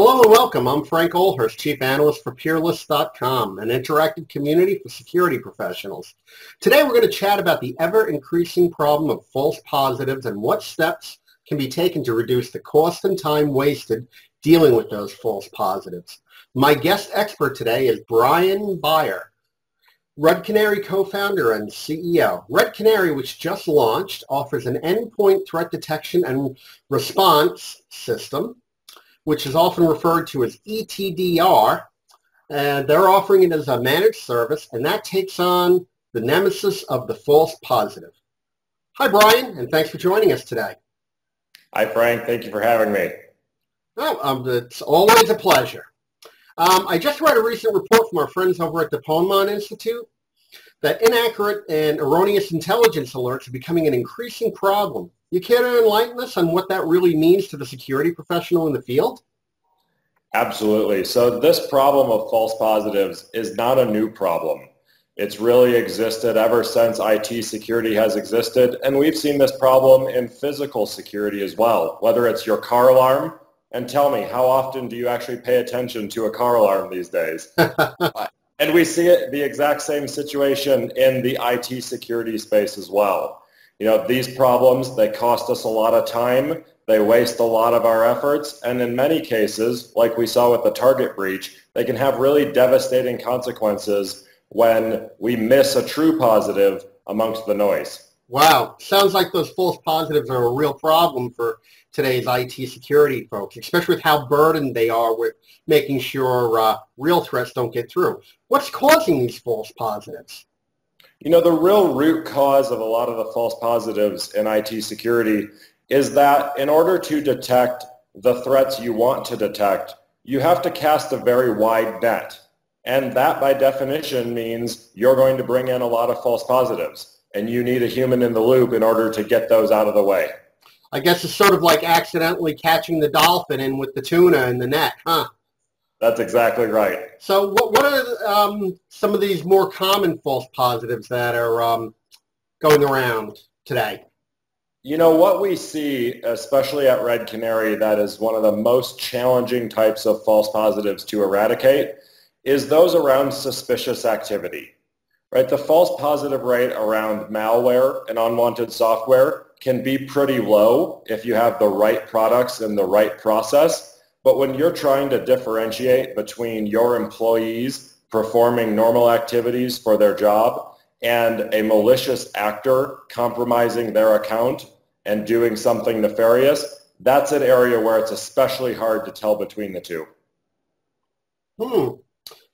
Hello and welcome. I'm Frank Ohlhorst, Chief Analyst for Peerlyst.com, an interactive community for security professionals. Today we're going to chat about the ever-increasing problem of false positives and what steps can be taken to reduce the cost and time wasted dealing with those false positives. My guest expert today is Brian Beyer, Red Canary co-founder and CEO. Red Canary, which just launched, offers an endpoint threat detection and response system, which is often referred to as ETDR, and they're offering it as a managed service, and that takes on the nemesis of the false positive. Hi, Brian, and thanks for joining us today. Hi, Frank. Thank you for having me. Oh, it's always a pleasure. I just read a recent report from our friends over at the Ponemon Institute that inaccurate and erroneous intelligence alerts are becoming an increasing problem. You care to enlighten us on what that really means to the security professional in the field? Absolutely. So this problem of false positives is not a new problem. It's really existed ever since IT security has existed, and we've seen this problem in physical security as well, whether it's your car alarm. And tell me, how often do you actually pay attention to a car alarm these days? And we see it, the exact same situation in the IT security space as well. You know, these problems, they cost us a lot of time, they waste a lot of our efforts, and in many cases, like we saw with the Target breach, they can have really devastating consequences when we miss a true positive amongst the noise. Wow. Sounds like those false positives are a real problem for today's IT security folks, especially with how burdened they are with making sure real threats don't get through. What's causing these false positives? You know, the real root cause of a lot of the false positives in IT security is that in order to detect the threats you want to detect, you have to cast a very wide net. And that, by definition, means you're going to bring in a lot of false positives. And you need a human in the loop in order to get those out of the way. I guess it's sort of like accidentally catching the dolphin in with the tuna in the net, huh? That's exactly right. So what are some of these more common false positives that are going around today? You know, what we see, especially at Red Canary, that is one of the most challenging types of false positives to eradicate, is those around suspicious activity. Right, the false positive rate around malware and unwanted software can be pretty low if you have the right products and the right process. But when you're trying to differentiate between your employees performing normal activities for their job and a malicious actor compromising their account and doing something nefarious, that's an area where it's especially hard to tell between the two. So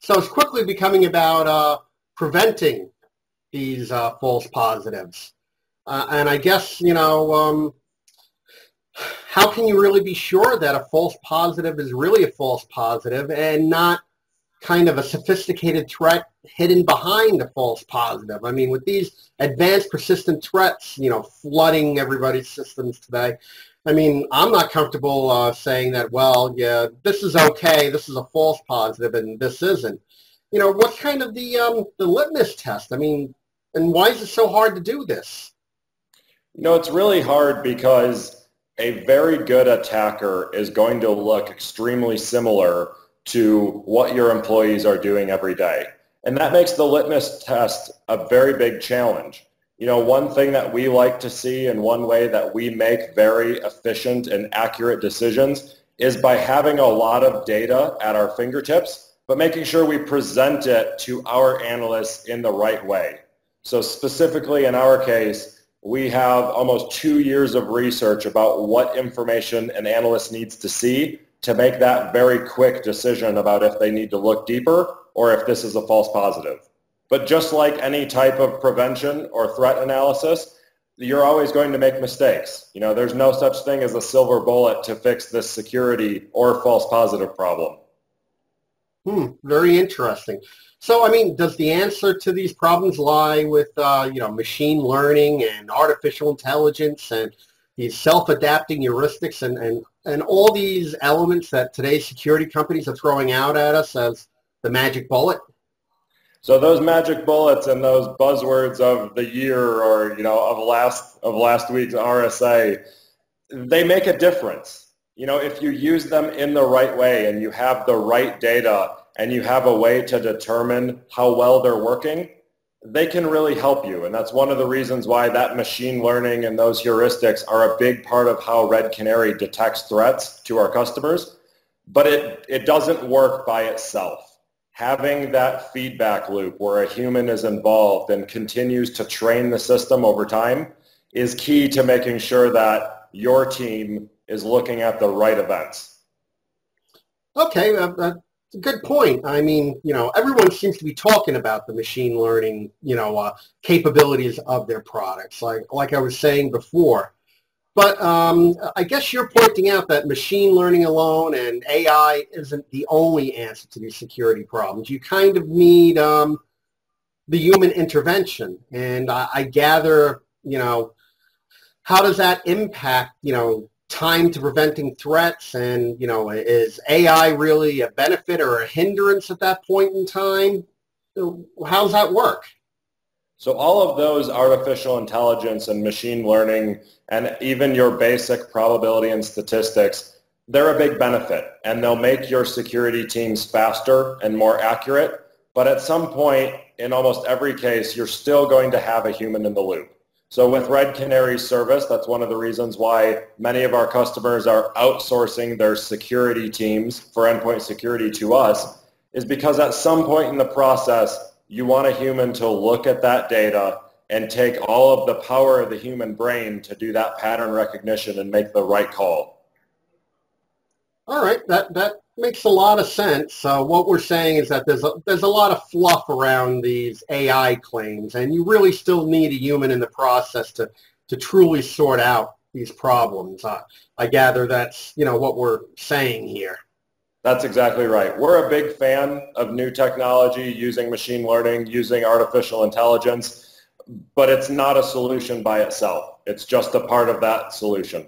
it's quickly becoming about preventing these false positives. And I guess, you know, how can you really be sure that a false positive is really a false positive and not kind of a sophisticated threat hidden behind a false positive? I mean, with these advanced persistent threats, you know, flooding everybody's systems today, I mean, I'm not comfortable saying that, well, yeah, this is okay, this is a false positive, and this isn't. You know, what's kind of the litmus test? I mean, and why is it so hard to do this? You know, it's really hard because a very good attacker is going to look extremely similar to what your employees are doing every day. And that makes the litmus test a very big challenge. You know, one thing that we like to see and one way that we make very efficient and accurate decisions is by having a lot of data at our fingertips, but making sure we present it to our analysts in the right way. So specifically in our case, we have almost 2 years of research about what information an analyst needs to see to make that very quick decision about if they need to look deeper or if this is a false positive. But just like any type of prevention or threat analysis, you're always going to make mistakes. You know, there's no such thing as a silver bullet to fix this security or false positive problem. Very interesting. So, I mean, does the answer to these problems lie with, you know, machine learning and artificial intelligence and these self-adapting heuristics and all these elements that today's security companies are throwing out at us as the magic bullet? So those magic bullets and those buzzwords of the year or, you know, of last week's RSA, they make a difference. If you use them in the right way and you have the right data and you have a way to determine how well they're working, they can really help you. And that's one of the reasons why that machine learning and those heuristics are a big part of how Red Canary detects threats to our customers. But it doesn't work by itself. Having that feedback loop where a human is involved and continues to train the system over time is key to making sure that your team is looking at the right events. Okay, that's a good point. I mean, everyone seems to be talking about the machine learning, capabilities of their products, like I was saying before. But I guess you're pointing out that machine learning alone and AI isn't the only answer to these security problems. You kind of need the human intervention. And I gather, how does that impact, time to preventing threats? And, is AI really a benefit or a hindrance at that point in time? How's that work? So all of those artificial intelligence and machine learning and even your basic probability and statistics, they're a big benefit, and they'll make your security teams faster and more accurate. But at some point, in almost every case, you're still going to have a human in the loop. So with Red Canary's service, that's one of the reasons why many of our customers are outsourcing their security teams for endpoint security to us, is because at some point in the process, you want a human to look at that data and take all of the power of the human brain to do that pattern recognition and make the right call. All right, that makes a lot of sense. So what we're saying is that there's a lot of fluff around these AI claims, and you really still need a human in the process to truly sort out these problems. I gather that's what we're saying here. That's exactly right. We're a big fan of new technology, using machine learning, using artificial intelligence, but it's not a solution by itself. It's just a part of that solution.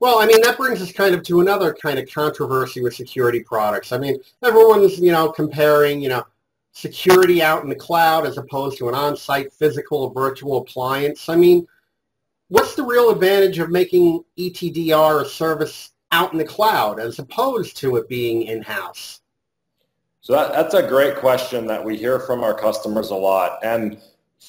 Well, I mean, that brings us kind of to another kind of controversy with security products. I mean, everyone's, comparing, security out in the cloud as opposed to an on-site physical or virtual appliance. I mean, what's the real advantage of making ETDR a service out in the cloud as opposed to it being in-house? So that's a great question that we hear from our customers a lot. And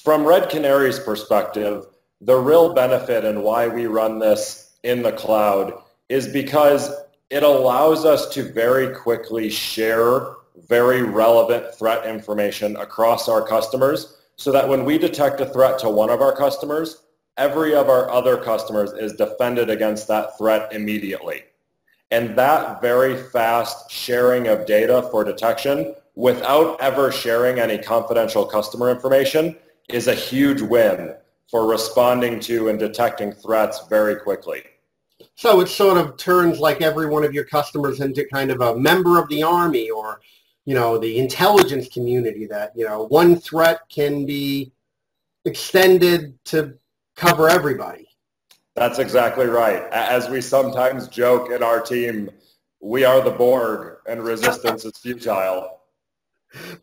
from Red Canary's perspective, the real benefit and why we run this in the cloud is because it allows us to very quickly share very relevant threat information across our customers, so that when we detect a threat to one of our customers, every of our other customers is defended against that threat immediately. And that very fast sharing of data for detection without ever sharing any confidential customer information is a huge win for responding to and detecting threats very quickly. So it sort of turns like every one of your customers into kind of a member of the Army or, the intelligence community, that, one threat can be extended to cover everybody. That's exactly right. As we sometimes joke in our team, we are the Borg and resistance is futile.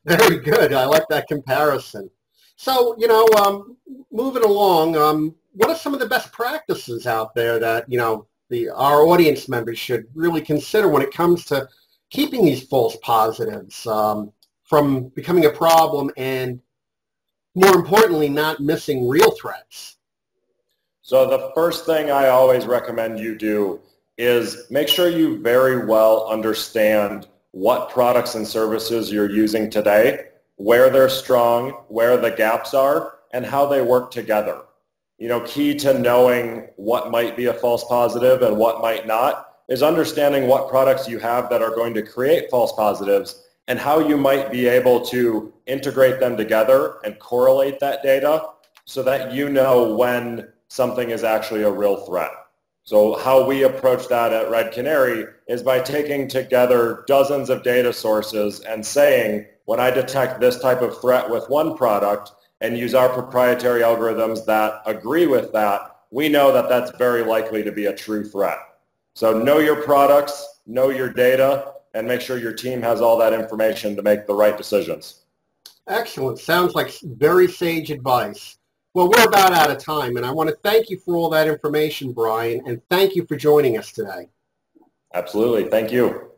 Very good. I like that comparison. So, moving along, what are some of the best practices out there that, our audience members should really consider when it comes to keeping these false positives from becoming a problem and, more importantly, not missing real threats? So the first thing I always recommend you do is make sure you very well understand what products and services you're using today, where they're strong, where the gaps are, and how they work together. Key to knowing what might be a false positive and what might not is understanding what products you have that are going to create false positives and how you might be able to integrate them together and correlate that data so that you know when something is actually a real threat. So how we approach that at Red Canary is by taking together dozens of data sources and saying, when I detect this type of threat with one product and use our proprietary algorithms that agree with that, we know that that's very likely to be a true threat. So know your products, know your data, and make sure your team has all that information to make the right decisions. Excellent. Sounds like very sage advice. Well, we're about out of time, and I want to thank you for all that information, Brian, and thank you for joining us today. Absolutely. Thank you.